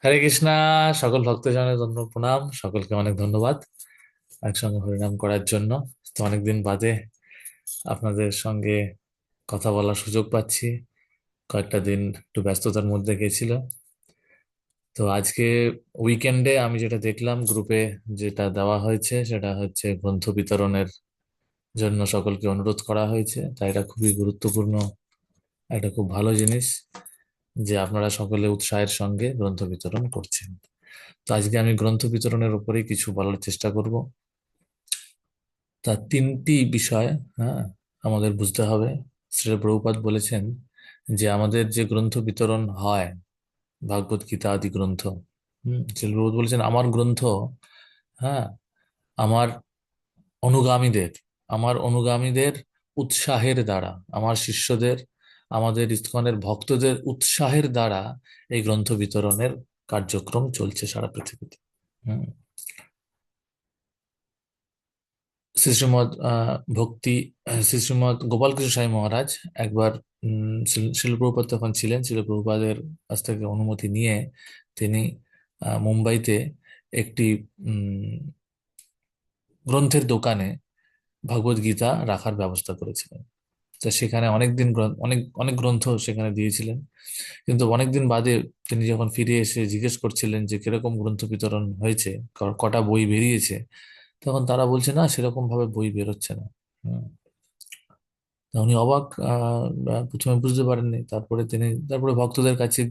হরে কৃষ্ণা। সকল ভক্তজনের জন্য প্রণাম, সকলকে অনেক ধন্যবাদ একসঙ্গে হরিনাম করার জন্য। তো অনেকদিন বাদে আপনাদের সঙ্গে কথা বলার সুযোগ পাচ্ছি। কয়েকটা দিন একটু ব্যস্ততার মধ্যে গেছিল। তো আজকে উইকেন্ডে আমি যেটা দেখলাম গ্রুপে, যেটা দেওয়া হয়েছে সেটা হচ্ছে গ্রন্থ বিতরণের জন্য সকলকে অনুরোধ করা হয়েছে। তাই এটা খুবই গুরুত্বপূর্ণ, একটা খুব ভালো জিনিস যে আপনারা সকলে উৎসাহের সঙ্গে গ্রন্থ বিতরণ করছেন। তো আজকে আমি গ্রন্থ বিতরণের উপরেই কিছু বলার চেষ্টা করব। তা তিনটি বিষয়, হ্যাঁ, আমাদের বুঝতে হবে। শ্রীল প্রভুপাদ বলেছেন যে আমাদের যে গ্রন্থ বিতরণ হয়, ভাগবত গীতা আদি গ্রন্থ, শ্রীল প্রভুপাদ বলেছেন আমার গ্রন্থ, হ্যাঁ, আমার অনুগামীদের আমার অনুগামীদের উৎসাহের দ্বারা, আমার শিষ্যদের, আমাদের ইসকনের ভক্তদের উৎসাহের দ্বারা এই গ্রন্থ বিতরণের কার্যক্রম চলছে সারা পৃথিবীতে। হুম শ্রী শ্রীমৎ ভক্তি শ্রী শ্রীমৎ গোপালকৃষ্ণ স্বামী মহারাজ একবার শিল প্রভুপাদ তখন ছিলেন, শিল প্রভুপাদের কাছ থেকে অনুমতি নিয়ে তিনি মুম্বাইতে একটি উম, গ্রন্থের দোকানে ভগবত গীতা রাখার ব্যবস্থা করেছিলেন। তো সেখানে অনেকদিন অনেক অনেক গ্রন্থ সেখানে দিয়েছিলেন। কিন্তু অনেকদিন বাদে তিনি যখন ফিরে এসে জিজ্ঞেস করছিলেন যে কিরকম গ্রন্থ বিতরণ হয়েছে, কটা বই বেরিয়েছে, তখন তারা বলছে না সেরকম ভাবে বই বেরোচ্ছে না। হুম। তা উনি অবাক, প্রথমে বুঝতে পারেননি। তারপরে ভক্তদের কাছে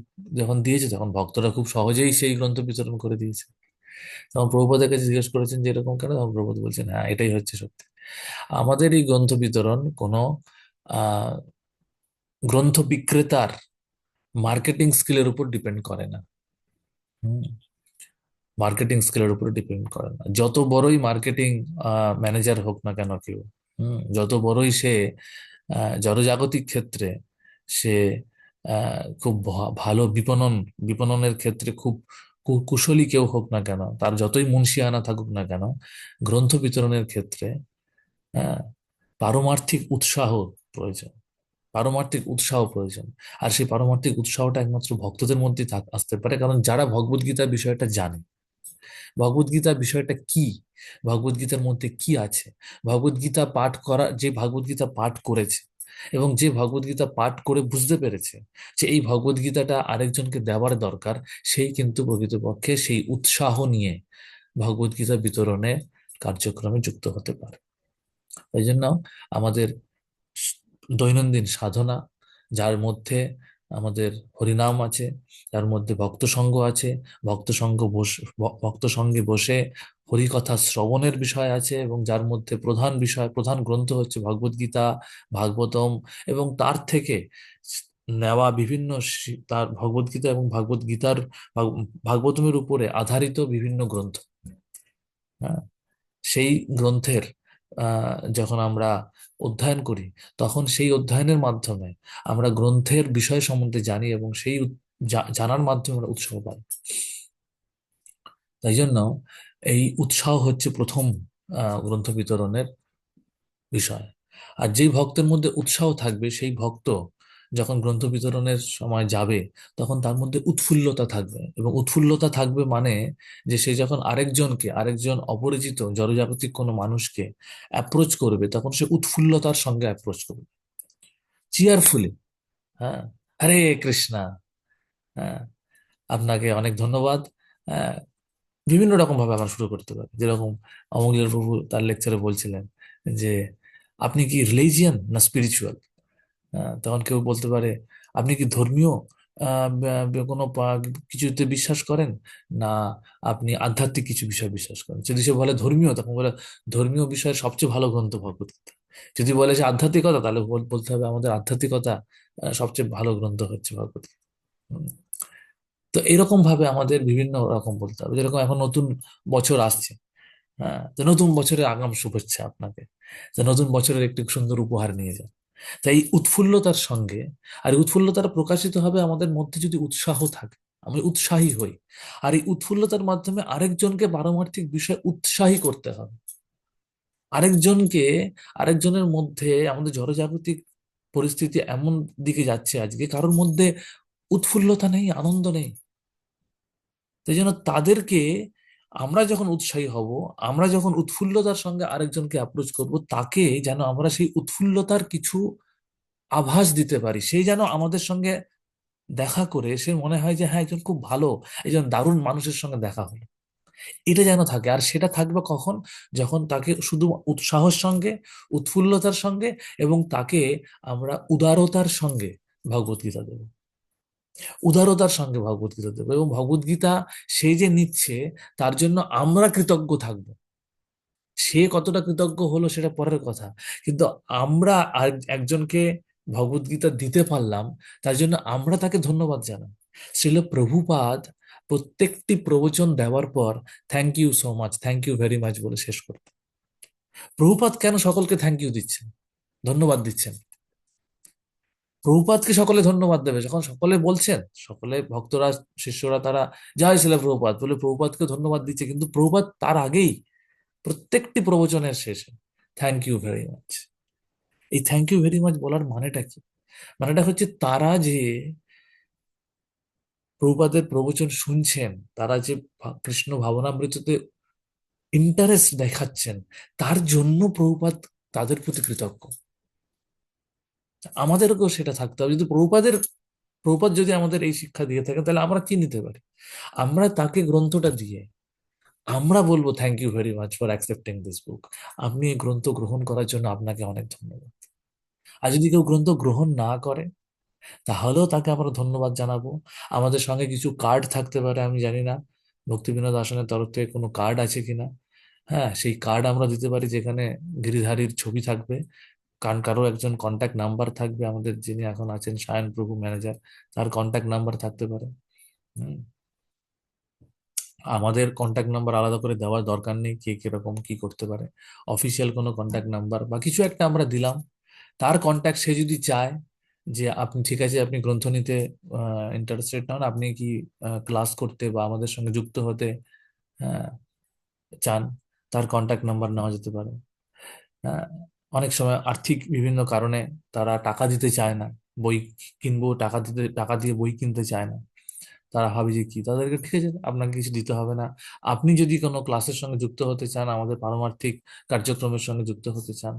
যখন দিয়েছে, তখন ভক্তরা খুব সহজেই সেই গ্রন্থ বিতরণ করে দিয়েছে। তখন প্রভুপাদের কাছে জিজ্ঞেস করেছেন যে এরকম কেন, তখন প্রভুপাদ বলছেন হ্যাঁ এটাই হচ্ছে সত্যি। আমাদের এই গ্রন্থ বিতরণ কোনো আহ গ্রন্থ বিক্রেতার মার্কেটিং স্কিলের উপর ডিপেন্ড করে না। হুম মার্কেটিং স্কিলের উপর ডিপেন্ড করে না, যত বড়ই মার্কেটিং ম্যানেজার হোক না কেন কেউ। যত বড়ই সে জনজাগতিক ক্ষেত্রে সে খুব ভালো বিপণনের ক্ষেত্রে খুব কুশলী কেউ হোক না কেন, তার যতই মুনশিয়ানা থাকুক না কেন, গ্রন্থ বিতরণের ক্ষেত্রে হ্যাঁ পারমার্থিক উৎসাহ প্রয়োজন। পারমার্থিক উৎসাহ প্রয়োজন। আর সেই পারমার্থিক উৎসাহটা একমাত্র ভক্তদের মধ্যেই আসতে পারে, কারণ যারা ভগবদ গীতার বিষয়টা জানে, ভগবদ গীতার বিষয়টা কি, ভগবদ গীতার মধ্যে কি আছে, ভগবদ গীতা পাঠ করা, যে ভগবদ গীতা পাঠ করেছে এবং যে ভগবদ গীতা পাঠ করে বুঝতে পেরেছে যে এই ভগবদ গীতাটা আরেকজনকে দেওয়ার দরকার, সেই কিন্তু প্রকৃতপক্ষে সেই উৎসাহ নিয়ে ভগবদ গীতা বিতরণে কার্যক্রমে যুক্ত হতে পারে। এই জন্য আমাদের দৈনন্দিন সাধনা, যার মধ্যে আমাদের হরিনাম আছে, যার মধ্যে ভক্ত সঙ্গ আছে, ভক্ত সঙ্গে বসে হরিকথা শ্রবণের বিষয় আছে, এবং যার মধ্যে প্রধান গ্রন্থ হচ্ছে ভগবদ গীতা, ভাগবতম, এবং তার থেকে নেওয়া বিভিন্ন তার ভগবদ গীতা এবং ভাগবত গীতার ভাগবতমের উপরে আধারিত বিভিন্ন গ্রন্থ। হ্যাঁ, সেই গ্রন্থের যখন আমরা অধ্যয়ন করি, তখন সেই অধ্যয়নের মাধ্যমে আমরা গ্রন্থের বিষয় সম্বন্ধে জানি, এবং সেই জানার মাধ্যমে আমরা উৎসাহ পাই। তাই জন্য এই উৎসাহ হচ্ছে প্রথম গ্রন্থ বিতরণের বিষয়। আর যেই ভক্তের মধ্যে উৎসাহ থাকবে, সেই ভক্ত যখন গ্রন্থ বিতরণের সময় যাবে, তখন তার মধ্যে উৎফুল্লতা থাকবে, এবং উৎফুল্লতা থাকবে মানে যে সে যখন আরেকজন অপরিচিত জড়জাগতিক কোনো মানুষকে অ্যাপ্রোচ করবে, তখন সে উৎফুল্লতার সঙ্গে অ্যাপ্রোচ করবে, চিয়ারফুলি। হ্যাঁ, হরে কৃষ্ণা। হ্যাঁ, আপনাকে অনেক ধন্যবাদ। হ্যাঁ, বিভিন্ন রকম ভাবে আমরা শুরু করতে পারি, যেরকম অমঙ্গলের প্রভু তার লেকচারে বলছিলেন যে আপনি কি রিলিজিয়ান না স্পিরিচুয়াল। তখন কেউ বলতে পারে আপনি কি ধর্মীয় কোনো কিছুতে বিশ্বাস করেন, না আপনি আধ্যাত্মিক কিছু বিষয় বিশ্বাস করেন। যদি সে বলে ধর্মীয়, তখন বলে ধর্মীয় বিষয়ের সবচেয়ে ভালো গ্রন্থ ভগবদ্গীতা। যদি বলে যে আধ্যাত্মিকতা, তাহলে বলতে হবে আমাদের আধ্যাত্মিকতা সবচেয়ে ভালো গ্রন্থ হচ্ছে ভগবদ্গীতা। হুম। তো এরকম ভাবে আমাদের বিভিন্ন রকম বলতে হবে। যেরকম এখন নতুন বছর আসছে, হ্যাঁ, তো নতুন বছরের আগাম শুভেচ্ছা আপনাকে। তো নতুন বছরের একটি সুন্দর উপহার নিয়ে যান। তাই এই উৎফুল্লতার সঙ্গে, আর এই উৎফুল্লতার প্রকাশিত হবে আমাদের মধ্যে যদি উৎসাহ থাকে, আমি উৎসাহী হই। আর এই উৎফুল্লতার মাধ্যমে আরেকজনকে পারমার্থিক বিষয়ে উৎসাহী করতে হবে। আরেকজনকে আরেকজনের মধ্যে, আমাদের জড়জাগতিক পরিস্থিতি এমন দিকে যাচ্ছে আজকে, কারোর মধ্যে উৎফুল্লতা নেই, আনন্দ নেই। তাই জন্য তাদেরকে, আমরা যখন উৎসাহী হব, আমরা যখন উৎফুল্লতার সঙ্গে আরেকজনকে অ্যাপ্রোচ করব, তাকে যেন আমরা সেই উৎফুল্লতার কিছু আভাস দিতে পারি। সেই যেন আমাদের সঙ্গে দেখা করে সে মনে হয় যে হ্যাঁ, একজন খুব ভালো, একজন দারুণ মানুষের সঙ্গে দেখা হলো। এটা যেন থাকে। আর সেটা থাকবে কখন? যখন তাকে শুধু উৎসাহের সঙ্গে, উৎফুল্লতার সঙ্গে, এবং তাকে আমরা উদারতার সঙ্গে ভগবত গীতা দেবো। উদারতার সঙ্গে ভগবত গীতা দেবো, এবং ভগবত গীতা সে যে নিচ্ছে, তার জন্য আমরা কৃতজ্ঞ থাকবো। সে কতটা কৃতজ্ঞ হলো সেটা পরের কথা, কিন্তু আমরা আর একজনকে ভগবত গীতা দিতে পারলাম, তার জন্য আমরা তাকে ধন্যবাদ জানাই। শ্রীল প্রভুপাদ প্রত্যেকটি প্রবচন দেওয়ার পর thank you so much, thank you very much বলে শেষ করতেন। প্রভুপাদ কেন সকলকে থ্যাংক ইউ দিচ্ছেন, ধন্যবাদ দিচ্ছেন? প্রভুপাদকে সকলে ধন্যবাদ দেবে যখন সকলে বলছেন, সকলে ভক্তরা, শিষ্যরা, তারা জয় শিলা প্রভুপাদ বলে প্রভুপাদকে ধন্যবাদ দিচ্ছে, কিন্তু প্রভুপাদ তার আগেই প্রত্যেকটি প্রবচনের শেষে থ্যাংক ইউ ভেরি মাচ। এই থ্যাংক ইউ ভেরি মাচ বলার মানেটা কি? মানেটা হচ্ছে তারা যে প্রভুপাদের প্রবচন শুনছেন, তারা যে কৃষ্ণ ভাবনামৃততে ইন্টারেস্ট দেখাচ্ছেন, তার জন্য প্রভুপাদ তাদের প্রতি কৃতজ্ঞ। আমাদেরকেও সেটা থাকতে হবে। যদি প্রভুপাদ যদি আমাদের এই শিক্ষা দিয়ে থাকেন, তাহলে আমরা কি নিতে পারি? আমরা তাকে গ্রন্থটা দিয়ে আমরা বলবো thank you very much for accepting this book. আপনি এই গ্রন্থ গ্রহণ করার জন্য আপনাকে অনেক ধন্যবাদ। আর যদি কেউ গ্রন্থ গ্রহণ না করে, তাহলেও তাকে আমরা ধন্যবাদ জানাবো। আমাদের সঙ্গে কিছু কার্ড থাকতে পারে, আমি জানি না ভক্তি বিনোদ আসনের তরফ থেকে কোনো কার্ড আছে কিনা। হ্যাঁ, সেই কার্ড আমরা দিতে পারি, যেখানে গিরিধারীর ছবি থাকবে, কারণ কারো একজন কন্ট্যাক্ট নাম্বার থাকবে, আমাদের যিনি এখন আছেন সায়ন প্রভু ম্যানেজার, তার কন্ট্যাক্ট নাম্বার থাকতে পারে। হুম, আমাদের কন্ট্যাক্ট নাম্বার আলাদা করে দেওয়ার দরকার নেই, কে কিরকম কি করতে পারে। অফিসিয়াল কোনো কন্ট্যাক্ট নাম্বার বা কিছু একটা আমরা দিলাম, তার কন্ট্যাক্ট, সে যদি চায় যে আপনি ঠিক আছে, আপনি গ্রন্থ নিতে ইন্টারেস্টেড নন, আপনি কি ক্লাস করতে বা আমাদের সঙ্গে যুক্ত হতে আহ, চান, তার কন্ট্যাক্ট নাম্বার নেওয়া যেতে পারে। হ্যাঁ, অনেক সময় আর্থিক বিভিন্ন কারণে তারা টাকা দিতে চায় না, বই কিনবো, টাকা দিয়ে বই কিনতে চায় না। তারা ভাবে যে কি, তাদেরকে ঠিক আছে, আপনাকে কিছু দিতে হবে না। আপনি যদি কোনো ক্লাসের সঙ্গে যুক্ত হতে চান, আমাদের পারমার্থিক কার্যক্রমের সঙ্গে যুক্ত হতে চান,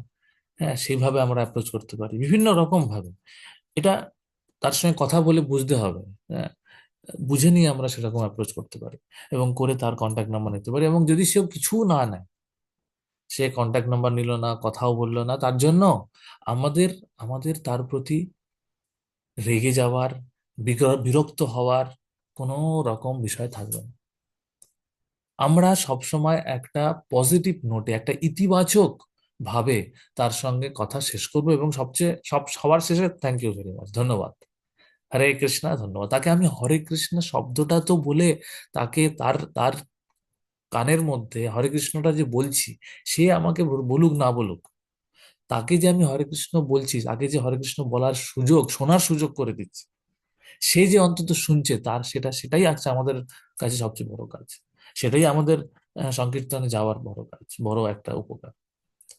হ্যাঁ, সেইভাবে আমরা অ্যাপ্রোচ করতে পারি বিভিন্ন রকম ভাবে। এটা তার সঙ্গে কথা বলে বুঝতে হবে। হ্যাঁ, বুঝে নিয়ে আমরা সেরকম অ্যাপ্রোচ করতে পারি, এবং করে তার কন্ট্যাক্ট নাম্বার নিতে পারি। এবং যদি সেও কিছু না নেয়, সে কন্ট্যাক্ট নাম্বার নিল না, কথাও বললো না, তার জন্য আমাদের আমাদের তার প্রতি রেগে যাওয়ার, বিরক্ত হওয়ার কোনো রকম বিষয় থাকবে না। আমরা সবসময় একটা পজিটিভ নোটে, একটা ইতিবাচক ভাবে তার সঙ্গে কথা শেষ করবো, এবং সবার শেষে থ্যাংক ইউ ভেরি মাচ, ধন্যবাদ, হরে কৃষ্ণা, ধন্যবাদ। তাকে আমি হরে কৃষ্ণ শব্দটা তো বলে, তাকে তার তার কানের মধ্যে হরে কৃষ্ণটা যে বলছি, সে আমাকে বলুক না বলুক, তাকে যে আমি হরে কৃষ্ণ বলছি, তাকে যে হরে কৃষ্ণ বলার সুযোগ, শোনার সুযোগ করে দিচ্ছি, সে যে অন্তত শুনছে, তার সেটাই আছে আমাদের কাছে সবচেয়ে বড় কাজ। সেটাই আমাদের সংকীর্তনে যাওয়ার বড় কাজ, বড় একটা উপকার।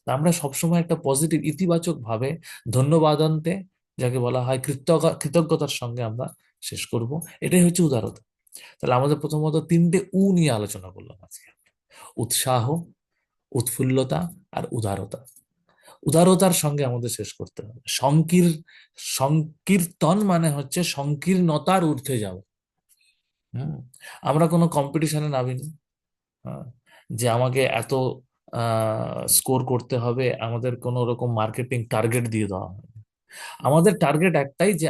তা আমরা সবসময় একটা পজিটিভ, ইতিবাচক ভাবে ধন্যবাদান্তে, যাকে বলা হয় কৃতজ্ঞতার সঙ্গে আমরা শেষ করব। এটাই হচ্ছে উদারতা। তাহলে আমাদের প্রথমত তিনটে নিয়ে আলোচনা করলাম আজকে: উৎসাহ, উৎফুল্লতা, আর উদারতা। উদারতার সঙ্গে আমাদের শেষ করতে হবে। সংকীর্তন মানে হচ্ছে সংকীর্ণতার ঊর্ধ্বে যাওয়া। হম, আমরা কোনো কম্পিটিশনে নামিনি। হ্যাঁ, যে আমাকে এত স্কোর করতে হবে, আমাদের কোনো রকম মার্কেটিং টার্গেট দিয়ে দেওয়া হয়। আমাদের টার্গেট একটাই, যে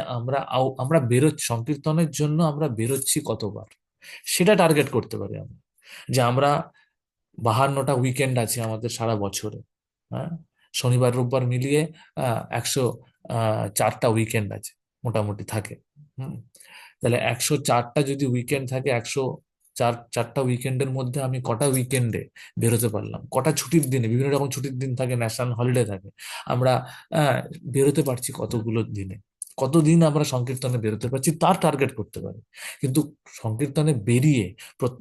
আমরা বেরোচ্ছি সংকীর্তনের জন্য, আমরা বেরোচ্ছি কতবার, সেটা টার্গেট করতে পারি আমরা। যে আমরা 52টা উইকেন্ড আছে আমাদের সারা বছরে। হ্যাঁ, শনিবার রোববার মিলিয়ে 104টা উইকেন্ড আছে, মোটামুটি থাকে। হুম, তাহলে 104টা যদি উইকেন্ড থাকে, চারটা উইকেন্ডের মধ্যে আমি কটা উইকেন্ডে বেরোতে পারলাম, কটা ছুটির দিনে, বিভিন্ন রকম ছুটির দিন থাকে, ন্যাশনাল হলিডে থাকে, আমরা আহ, বেরোতে পারছি কতগুলো দিনে, কতদিন আমরা সংকীর্তনে বেরোতে পারছি, তার টার্গেট করতে পারি। কিন্তু সংকীর্তনে বেরিয়ে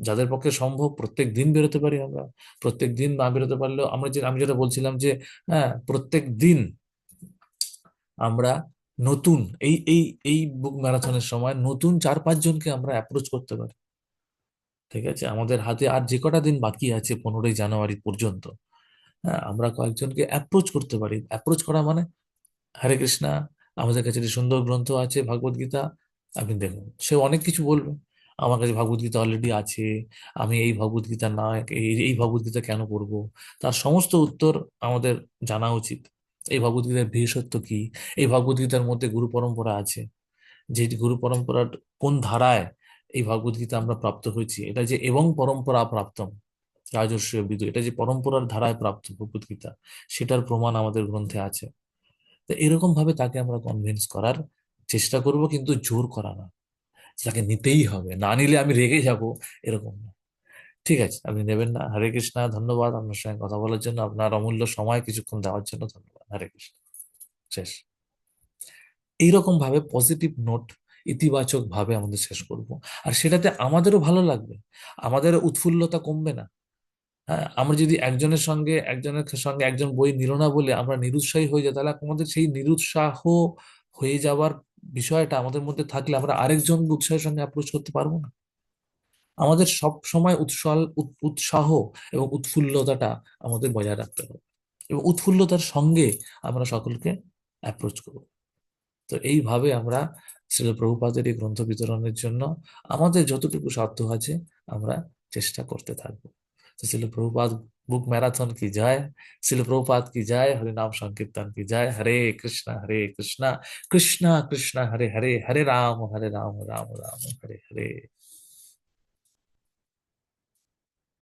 যাদের পক্ষে সম্ভব প্রত্যেক দিন বেরোতে পারি আমরা। প্রত্যেক দিন না বেরোতে পারলেও আমি যেটা বলছিলাম যে হ্যাঁ, প্রত্যেক দিন আমরা নতুন, এই এই এই বুক ম্যারাথনের সময় নতুন 4-5 জনকে আমরা অ্যাপ্রোচ করতে পারি। ঠিক আছে, আমাদের হাতে আর যে কটা দিন বাকি আছে 15ই জানুয়ারি পর্যন্ত, হ্যাঁ, আমরা কয়েকজনকে অ্যাপ্রোচ করতে পারি। অ্যাপ্রোচ করা মানে, হরে কৃষ্ণা, আমাদের কাছে একটি সুন্দর গ্রন্থ আছে ভগবদ গীতা, আপনি দেখুন। সে অনেক কিছু বলবে, আমার কাছে ভগবদ গীতা অলরেডি আছে, আমি এই ভগবদ গীতা না, এই এই ভগবদ গীতা কেন পড়বো, তার সমস্ত উত্তর আমাদের জানা উচিত। এই ভগবদ গীতার বিশেষত্ব কি, এই ভগবদ গীতার মধ্যে গুরু পরম্পরা আছে, যে গুরু পরম্পরার কোন ধারায় এই ভগবদ গীতা আমরা প্রাপ্ত হয়েছি, এটা যে এবং পরম্পরা প্রাপ্তম রাজর্ষি বিদু, এটা যে পরম্পরার ধারায় প্রাপ্ত ভগবদ গীতা, সেটার প্রমাণ আমাদের গ্রন্থে আছে। তো এরকম ভাবে তাকে আমরা কনভিন্স করার চেষ্টা করব, কিন্তু জোর করা না, তাকে নিতেই হবে, না নিলে আমি রেগে যাব, এরকম না। ঠিক আছে, আপনি নেবেন না, হরে কৃষ্ণা, ধন্যবাদ আপনার সঙ্গে কথা বলার জন্য, আপনার অমূল্য সময় কিছুক্ষণ দেওয়ার জন্য ধন্যবাদ, হরে কৃষ্ণ। শেষ। এইরকম ভাবে পজিটিভ নোট, ইতিবাচক ভাবে আমাদের শেষ করব, আর সেটাতে আমাদেরও ভালো লাগবে, আমাদের উৎফুল্লতা কমবে না। হ্যাঁ, আমরা যদি একজনের সঙ্গে একজন বই নিল না বলে আমরা নিরুৎসাহী হয়ে যাই, তাহলে আমাদের সেই নিরুৎসাহ হয়ে যাওয়ার বিষয়টা আমাদের মধ্যে থাকলে আমরা আরেকজন উৎসাহের সঙ্গে অ্যাপ্রোচ করতে পারবো না। আমাদের সব সময় উৎসাহ এবং উৎফুল্লতাটা আমাদের বজায় রাখতে হবে, এবং উৎফুল্লতার সঙ্গে আমরা সকলকে অ্যাপ্রোচ করব। তো এইভাবে আমরা শ্রীল প্রভুপাদের এই গ্রন্থ বিতরণের জন্য আমাদের যতটুকু সাধ্য আছে আমরা চেষ্টা করতে থাকবো। তো শ্রীল প্রভুপাদ বুক ম্যারাথন কি জয়, শ্রীল প্রভুপাদ কি জয়, হরি নাম সংকীর্তন কি জয়, হরে কৃষ্ণা কৃষ্ণ কৃষ্ণ হরে হরে, হরে রাম রাম রাম হরে হরে।